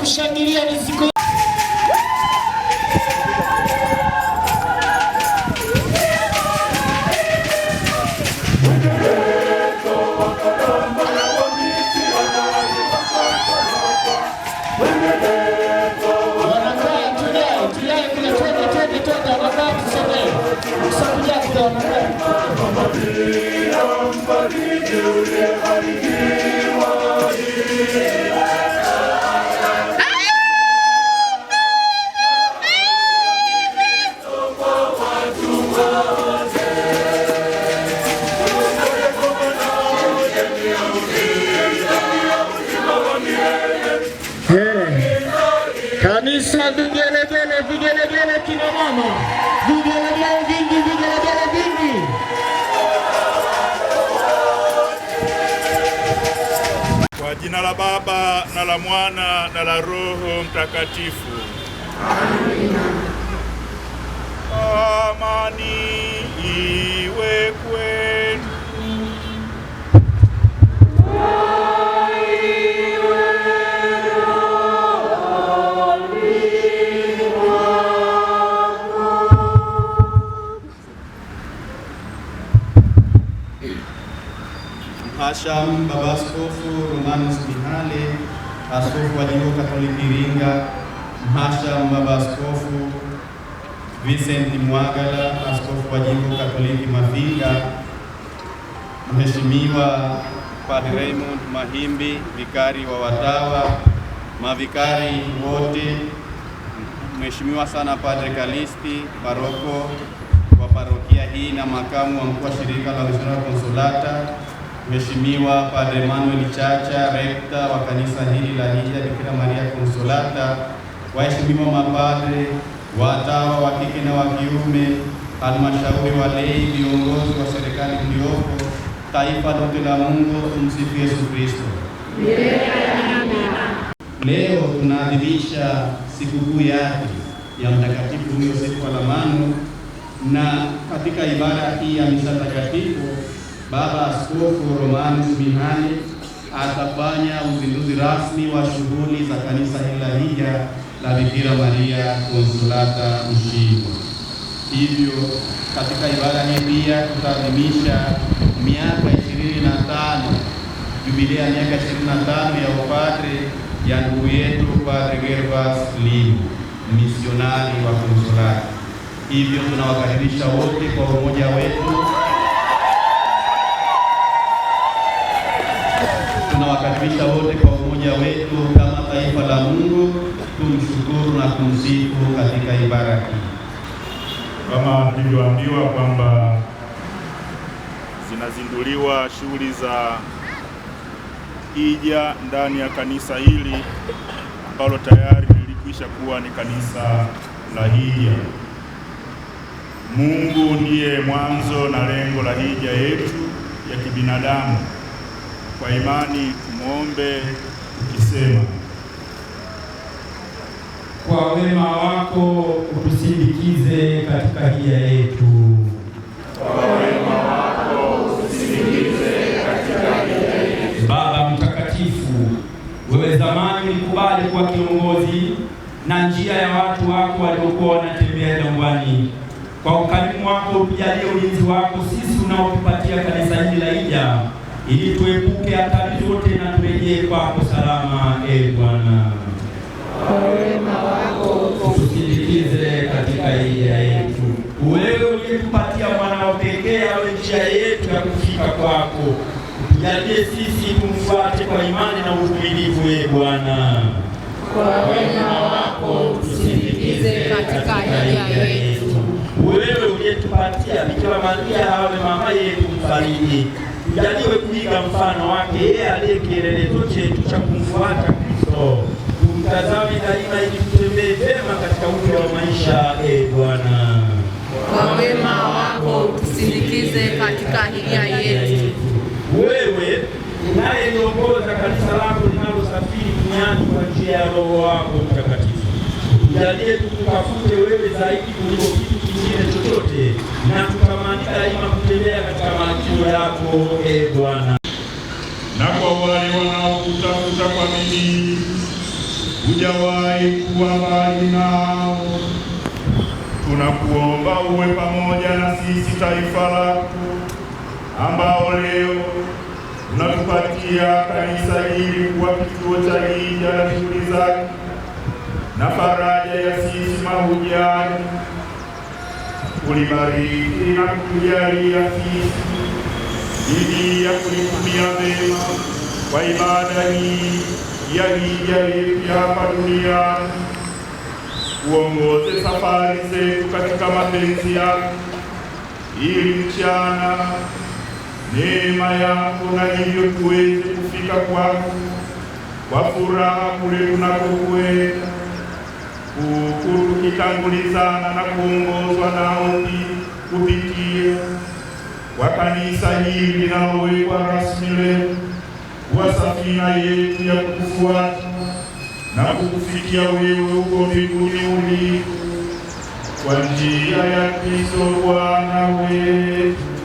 kushangilia ni siku Kanisa, vigelegele kina mama, vigelegele vingi. Kwa jina la Baba na la Mwana na la Roho Mtakatifu. Amina. Amani iwe kwenu. Mhashamu Baba Askofu Romanus Mihale, Askofu wa Jimbo Katoliki Iringa, Mhashamu Baba Askofu Vincent Mwagala, Askofu wa Jimbo Katoliki Mafinga, Mheshimiwa Padre Raymond Mahimbi, vikari wa watawa, mavikari wote, Mheshimiwa sana Padre Kalisti, paroko wa parokia hii na makamu wa mkuu wa shirika la Uzinduzi Consolata, Mheshimiwa Padre Manuel Chacha, rekta wa kanisa hili la Hija Bikira Maria Consolata, waheshimiwa mapadre, watawa wa kike na wa kiume, halmashauri walei, viongozi wa serikali mliopo, taifa lote la Mungu, tumsifu Yesu Kristo. Leo tunaadhimisha sikukuu yake ya Mtakatifu Yosefu Alamano, na katika ibada hii ya misa takatifu Baba Askofu Romanus Mihale atafanya uzinduzi rasmi wa shughuli za kanisa hili la Hija la Bikira Maria Consolata Mwisho. Hivyo katika ibada hii pia tutaadhimisha miaka 25, jubilea ya miaka 25 ya upadre ya ndugu yetu Padre Gervas Limu, misionari wa Consolata. Hivyo tunawakaribisha wote kwa umoja wetu. Tunawakaribisha wote kwa umoja wetu kama taifa la Mungu, tumshukuru na kumsifu katika ibada hii. Kama tulivyoambiwa kwamba zinazinduliwa shughuli za Hija ndani ya kanisa hili ambalo tayari lilikwisha kuwa ni kanisa la Hija. Mungu ndiye mwanzo na lengo la hija yetu ya kibinadamu. Kwa imani tumuombe tukisema: kwa wema wako utusindikize katika hija yetu. Kwa wema wako utusindikize katika hija yetu. Baba mtakatifu, wewe zamani ulikubali kuwa kiongozi na njia ya watu wako waliokuwa wanatembea jangwani. Kwa ukarimu wako utujalie ulinzi wako sisi unaotupatia kanisa hili la Hija, ili tuepuke hatari zote na turejee kwako salama, Bwana. Kwa wema wako utusindikize katika hija yetu. Wewe uliyetupatia mwana wa pekee awe njia yetu ya kufika kwako, tujalie sisi tumfuate kwa imani na uvumilivu, Bwana. Kwa wema wako utusindikize katika hija yetu. Wewe uliyetupatia Bikira Maria awe mama yetu mfariji, tujaliwe kuiga mfano wake, yeye aliye kielelezo chetu cha kumfuata Kristo. Tumtazame daima ili tutembee vyema katika ule wa maisha, Bwana. Kwa wema wako utusindikize katika hija yetu. Wewe unayeongoza kanisa lako linalosafiri duniani kwa njia ya Roho wako Mtakatifu, tujalie tukutafute wewe zaidi kuliko kitu kingine chochote, na tutamani daima kutembea katika maagizo yako, Bwana. Na kwa wale wanaokutafuta kwa bidii, hujawahi kuwa mbali nao. Tunakuomba uwe pamoja na sisi taifa lako, ambao leo unatupatia kanisa hili kuwa kituo cha hija na shughuli zake na faraja ya sisi mahujaji. Ulibariki na kutujalia sisi bidii ya kulitumia mema kwa ibada hii ya hija yetu hapa duniani. Uongoze safari zetu katika mapenzi yako, ili mchana neema yako na hivyo tuweze kufika kwako kwa furaha kule tunakokwenda, huku tukitangulizana na kuongozwa nao kupitia kwa kanisa hili linalowekwa rasmi leo kuwa safina yetu ya kukufuata na kukufikia wewe huko mbinguni uliko, kwa njia ya Kristo Bwana wetu.